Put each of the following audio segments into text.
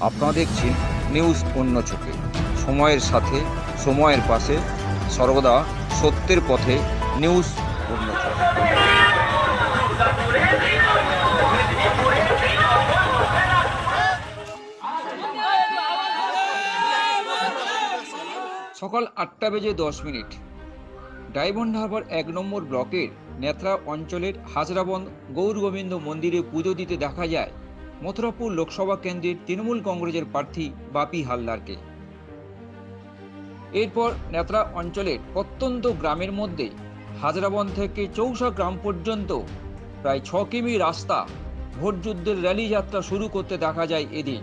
আপনারা দেখছেন নিউজ অন্য চোখে, সময়ের সাথে সময়ের পাশে, সর্বদা সত্যের পথে। নিউজ অন্য চোখে। সকাল 8:10 ডায়মন্ড হারবার 1 নম্বর ব্লকের নেত্রা অঞ্চলের হাজরাবন্দ গৌরগোবিন্দ মন্দিরে পুজো দিতে দেখা যায় মথুরাপুর লোকসভা কেন্দ্রের তৃণমূল কংগ্রেসের প্রার্থী বাপি হালদারকে। এরপর নেত্রা অঞ্চলের প্রত্যন্ত গ্রামের মধ্যে হাজরাবন্দ থেকে চৌসা গ্রাম পর্যন্ত প্রায় 6 কিমি রাস্তা ভোটযুদ্ধের র্যালি যাত্রা শুরু করতে দেখা যায় এদিন।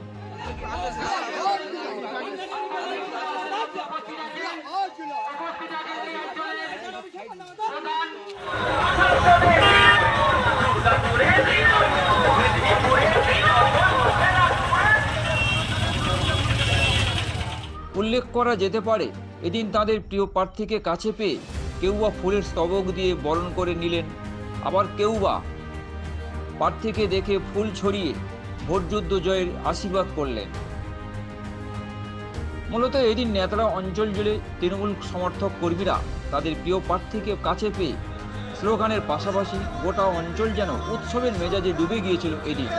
উল্লেখ করা যেতে পারে, এদিন তাদের প্রিয় প্রার্থীকে কাছে পেয়ে কেউ বা ফুলের স্তবক দিয়ে বরণ করে নিলেন, আবার কেউ বা প্রার্থীকে দেখে ফুল ছড়িয়ে ভোটযুদ্ধ জয়ের আশীর্বাদ করলেন। মূলত এদিন নেত্রা অঞ্চল জুড়ে তৃণমূল সমর্থক কর্মীরা তাদের প্রিয় প্রার্থীকে কাছে পেয়ে স্লোগানের পাশাপাশি গোটা অঞ্চল যেন উৎসবের মেজাজে ডুবে গিয়েছিল এদিন।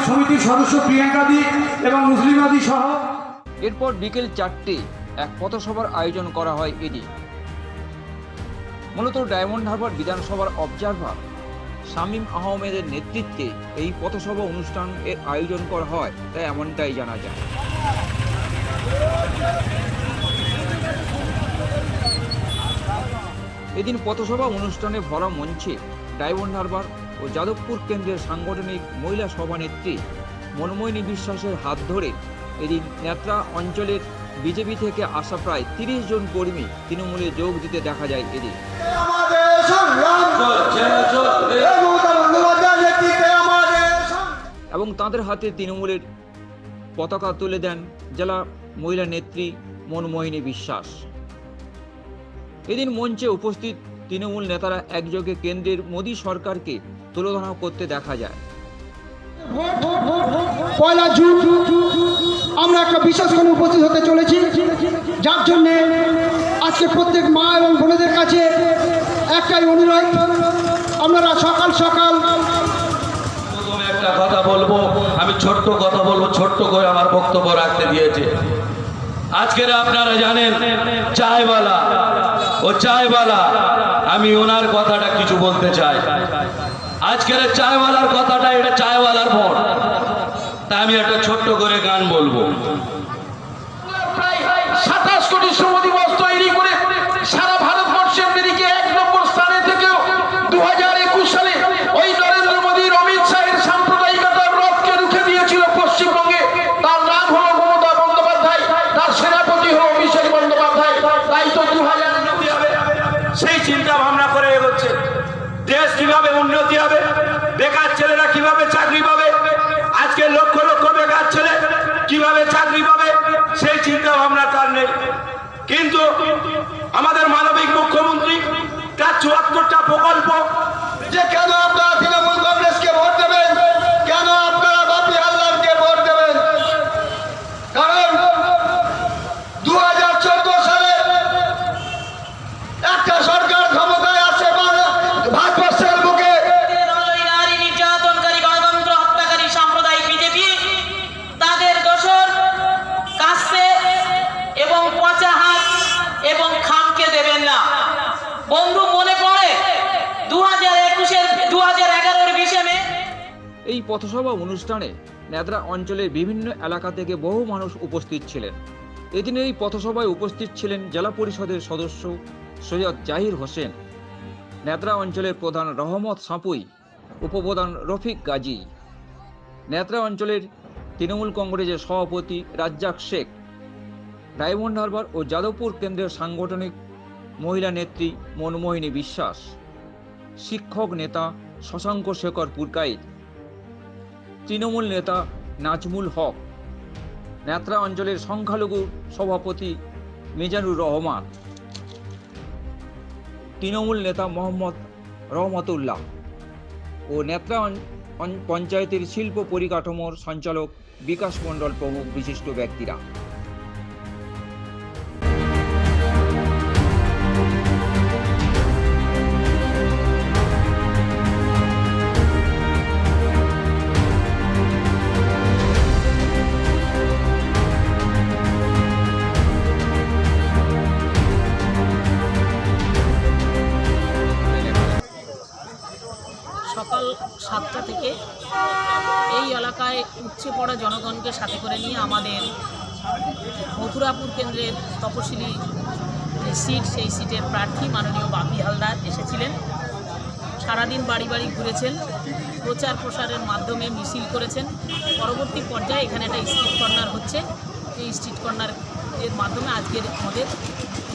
সমিতির সদস্য প্রিয়াঙ্কাদি এবং মুসলিমাদি সহ। এরপর বিকেল 4টে এক পথসভার আয়োজন করা হয় এদিন। মূলত ডায়মন্ড হারবার বিধানসভার অবজারভার শামীম আহমেদের নেতৃত্বে এই পথসভা অনুষ্ঠানের আয়োজন করা হয়, তাই এমনটাই জানা যায়। এদিন পথসভা অনুষ্ঠানে ভরা মঞ্চে ডায়মন্ড হারবার ও যাদবপুর কেন্দ্রের সাংগঠনিক মহিলা সভানেত্রী মনমোহিনী বিশ্বাসের হাত ধরে এদিন নেত্রা অঞ্চলের বিজেপি থেকে আসা প্রায় 30 জন কর্মী তৃণমূলে যোগ দিতে দেখা যায় এদিন। এবং তাদের হাতে তৃণমূলের পতাকা তুলে দেন জেলা মহিলা নেত্রী মনমোহিনী বিশ্বাস। এদিন মঞ্চে উপস্থিত তৃণমূল নেতারা একযোগে কেন্দ্রের মোদী সরকারকে তুলোধনা করতে দেখা যায়। পয়লা জুন আমরা একটা বিশেষ করে উপস্থিত হতে চলেছি, যার জন্যে আজকে প্রত্যেক মা এবং বোনেদের কাছে একটাই অনুরোধ, আপনারা সকাল সকাল একটা কথা বলবো, আমি ছোট্ট কথা বলবো, ছোট্ট করে আমার বক্তব্য রাখতে দিয়েছে। আজকের আপনারা জানেন চায়ওয়ালা ও চায়ওয়ালা, আমি ওনার কথাটা কিছু বলতে চাই। আজকের চায়ওয়ালার কথাটা, এটা চায়ওয়ালার ভোট, তা আমি একটা ছোট্ট করে গান বলবো। প্রায় 27 কোটি শ্রম দিবস তৈরি করে সারা ভারতবর্ষের দিকে 1 নম্বর স্থানে থেকেও 2021 সালে ওই নরেন্দ্র মোদীর অমিত শাহের সাম্প্রদায়িকতার রথকে রুখে দিয়েছিল পশ্চিমবঙ্গে। তার নাম হলো মমতা বন্দ্যোপাধ্যায়, তার সেনাপতি হলো অভিষেক বন্দ্যোপাধ্যায়। তাই তো 2009 হবে, সেই চিন্তা ভাবনা করে এগোচ্ছে। দেশ কিভাবে উন্নতি হবে, বেকার ছেলেরা কিভাবে চাকরি পাবে, আজকে লক্ষ লক্ষ বেকার ছেলে কিভাবে চাকরি পাবে, সেই চিন্তা ভাবনা তার নেই। কিন্তু আমাদের মানবিক মুখ্যমন্ত্রী তার 74টা প্রকল্প, যে কেন আপনারা তৃণমূল কংগ্রেসকে ভোট দেবেন, কেন আপনারা বাপি হালদারকে ভোট দেবেন? কারণ 2014 সালে একটা সরকার ক্ষমতায় আসে ভারতবর্ষের বুকে। নারী নির্যাতনকারী গণতন্ত্র হত্যাকারী সাম্প্রদায়িক বিজেপি তাদের দোসর কাছে এবং পচা হাত এবং খামকে দেবেন না। বন্ধু মনে পড়ে 2011-এর 20 মে এই পথসভা অনুষ্ঠানে নেত্রা অঞ্চলের বিভিন্ন এলাকা থেকে বহু মানুষ উপস্থিত ছিলেন। এদিন এই পথসভায় উপস্থিত ছিলেন জেলা পরিষদের সদস্য সৈয়দ জাহির হোসেন, নেত্রা অঞ্চলের প্রধান রহমত সাপুই, উপপ্রধান রফিক গাজী, নেত্রা অঞ্চলের তৃণমূল কংগ্রেসের সভাপতি রাজ্জাক শেখ, ডায়মন্ড হারবার ও যাদবপুর কেন্দ্রের সাংগঠনিক মহিলা নেত্রী মনমোহিনী বিশ্বাস, শিক্ষক নেতা শশাঙ্ক শেখর পুরকাইত, তৃণমূল নেতা নাজমুল হক, নেত্রা অঞ্চলের সংখ্যালঘু সভাপতি মিজানুর রহমান। তৃণমূল নেতা মোহাম্মদ রহমতুল্লাহ ও নেত্রা পঞ্চায়েতের শিল্প পরিকাঠামোর সঞ্চালক বিকাশ মণ্ডল প্রমুখ বিশিষ্ট ব্যক্তিরা। সকাল 7টা থেকে এই এলাকায় উপচে পড়া জনগণকে সাথে করে নিয়ে আমাদের মথুরাপুর কেন্দ্রের তপশিলি যে সিট, সেই সিটের প্রার্থী মাননীয় বাপি হালদার এসেছিলেন। সারাদিন বাড়ি বাড়ি ঘুরেছেন, প্রচার প্রসারের মাধ্যমে মিছিল করেছেন। পরবর্তী পর্যায়ে এখানে একটা স্ট্রিট কর্নার হচ্ছে। এই স্ট্রিট কর্নার এর মাধ্যমে আজকের আমাদের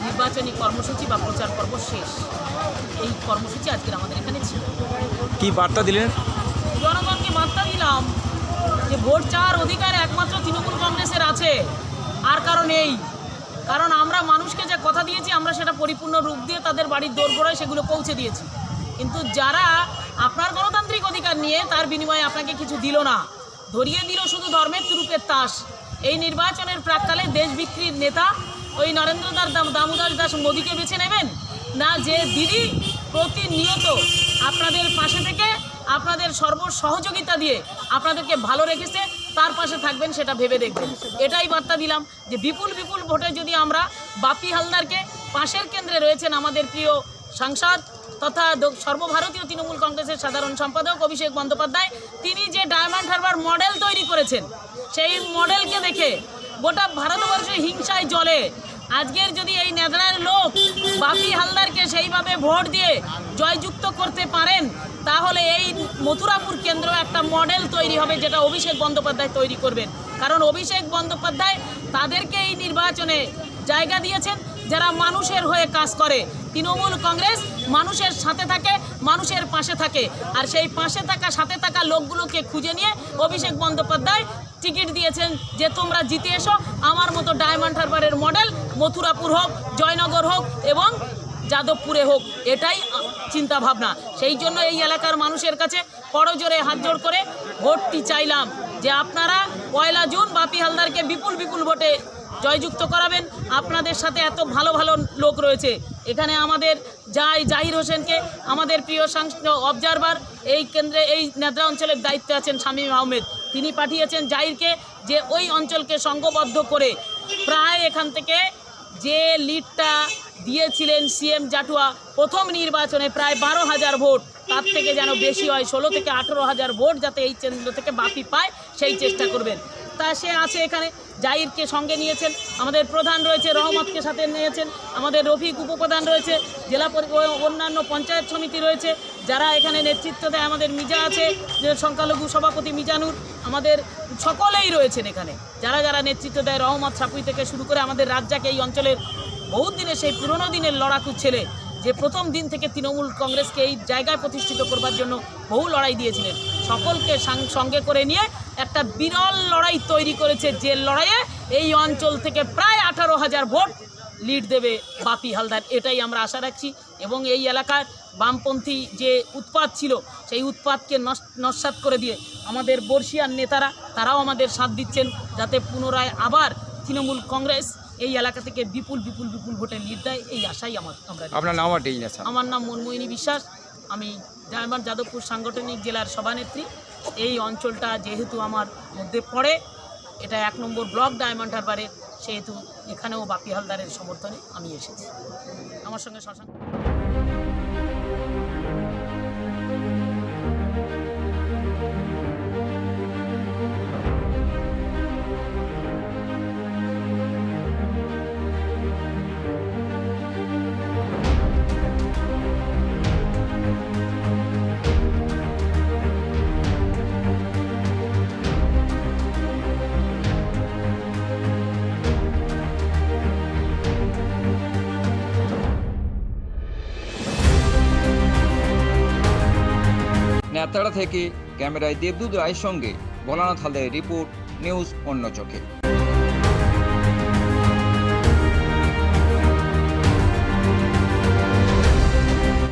নির্বাচনী কর্মসূচি বা প্রচার পর্ব শেষ। এই কর্মসূচি আজকের আমাদের এখানে ছিল। কি বার্তা দিলেন? জনগণকে বার্তা দিলাম যে ভোট চাওয়ার অধিকার একমাত্র তৃণমূল কংগ্রেসের আছে, আর কারণ নেই। কারণ আমরা মানুষকে যে কথা দিয়েছি আমরা সেটা পরিপূর্ণ রূপ দিয়ে তাদের বাড়ির দোরগোড়ায় সেগুলো পৌঁছে দিয়েছি। কিন্তু যারা আপনার গণতান্ত্রিক অধিকার নিয়ে তার বিনিময়ে আপনাকে কিছু দিল না, ধরিয়ে দিল শুধু ধর্মের তুরুপের তাস। এই নির্বাচনের প্রাককালে দেশ বিক্রির নেতা ওই নরেন্দ্র দামোদর দাস মোদীকে বেছে নেবেন না, যে দিদি প্রতিনিয়ত আপনাদের পাশে থেকে আপনাদের সহযোগিতা দিয়ে আপনাদেরকে ভালো রেখেছে, তার পাশে থাকবেন, সেটা ভেবে দেখবেন। এটাই বার্তা দিলাম যে বিপুল বিপুল ভোটে যদি আমরা বাপি হালদারকে, পাশের কেন্দ্রে রয়েছেন আমাদের প্রিয় সাংসদ তথা সর্বভারতীয় তৃণমূল কংগ্রেসের সাধারণ সম্পাদক অভিষেক বন্দ্যোপাধ্যায়, তিনি যে ডায়মন্ড হারবার মডেল তৈরি করেছেন, সেই মডেলকে দেখে গোটা ভারতবর্ষে হিংসায় জ্বলে। আজকের যদি এই নেদড়ার লোক বাপি হালদারকে সেইভাবে ভোট দিয়ে জয়যুক্ত করতে পারেন, তাহলে এই মথুরাপুর কেন্দ্র একটা মডেল তৈরি হবে, যেটা অভিষেক বন্দ্যোপাধ্যায় তৈরি করবেন। কারণ অভিষেক বন্দ্যোপাধ্যায় তাদেরকে এই নির্বাচনে জায়গা দিয়েছেন যারা মানুষের হয়ে কাজ করে। তৃণমূল কংগ্রেস মানুষের সাথে থাকে, মানুষের পাশে থাকে, আর সেই পাশে থাকা সাথে থাকা লোকগুলোকে খুঁজে নিয়ে অভিষেক বন্দ্যোপাধ্যায় টিকিট দিয়েছেন যে তোমরা জিতে এসো, আমার মতো ডায়মন্ড হারবারের মডেল মথুরাপুর হোক, জয়নগর হোক এবং যাদবপুরে হোক, এটাই চিন্তা ভাবনা। সেই জন্য এই এলাকার মানুষের কাছে করজোরে হাত জোড় করে ভোটটি চাইলাম যে আপনারা 1 জুন বাপি হালদারকে বিপুল বিপুল ভোটে জয়যুক্ত করাবেন। আপনাদের সাথে এত ভালো ভালো লোক রয়েছে এখানে। আমাদের জাহির হোসেনকে, আমাদের প্রিয় অবজারভার এই কেন্দ্রে, এই নেদরা অঞ্চলের দায়িত্বে আছেন শামীম আহমেদ, তিনি পাঠিয়েছেন জাহিরকে যে ওই অঞ্চলকে সংঘবদ্ধ করে প্রায় এখান থেকে যে লিডটা দিয়েছিলেন সিএম জাটুয়া প্রথম নির্বাচনে প্রায় 12,000 ভোট, তার থেকে যেন বেশি হয়, 16 থেকে 18,000 ভোট যাতে এই কেন্দ্র থেকে বাপি পায়, সেই চেষ্টা করবেন। তা সে আছে এখানে, জাহিরকে সঙ্গে নিয়েছেন, আমাদের প্রধান রয়েছে রহমতকে সাথে নিয়েছেন, আমাদের রফিক উপপ্রধান রয়েছে, জেলা অন্যান্য পঞ্চায়েত সমিতি রয়েছে যারা এখানে নেতৃত্ব দেয়, আমাদের মিজা আছে, যে সংখ্যালঘু সভাপতি মিজানুর, আমাদের সকলেই রয়েছেন এখানে যারা যারা নেতৃত্ব দেয়। রহমত সাপুই থেকে শুরু করে আমাদের রাজ্জাক, এই অঞ্চলের বহুত দিনের সেই পুরনো দিনের লড়াকু ছেলে, যে প্রথম দিন থেকে তৃণমূল কংগ্রেসকে এই জায়গায় প্রতিষ্ঠিত করবার জন্য বহু লড়াই দিয়েছিলেন, সকলকে সঙ্গে করে নিয়ে একটা বিরল লড়াই তৈরি করেছে, যে লড়াইয়ে এই অঞ্চল থেকে প্রায় 18,000 ভোট লিড দেবে বাপি হালদার, এটাই আমরা আশা রাখছি। এবং এই এলাকার বামপন্থী যে উৎপাত ছিল, সেই উৎপাতকে নস্যাৎ করে দিয়ে আমাদের বর্ষিয়ান নেতারা, তারাও আমাদের সাথ দিচ্ছেন যাতে পুনরায় আবার তৃণমূল কংগ্রেস এই এলাকা থেকে বিপুল বিপুল বিপুল ভোটে লিড দেয়, এই আশাই আমরা। আপনার নাম? আমার নাম মনমোহিনী বিশ্বাস, আমি ডায়মন্ড যাদবপুর সাংগঠনিক জেলার সভানেত্রী। এই অঞ্চলটা যেহেতু আমার মধ্যে পড়ে, এটা 1 নম্বর ব্লক ডায়মন্ড হারবারের, সেহেতু এখানেও বাপি হালদারের সমর্থনে আমি এসেছি। আমার সঙ্গে শশাঙ্ক। নেত্রা থেকে ক্যামেরায় দেবদূত রায়ের সঙ্গে ভোলানাথ হালদারের রিপোর্ট, নিউজ অন্য চোখে।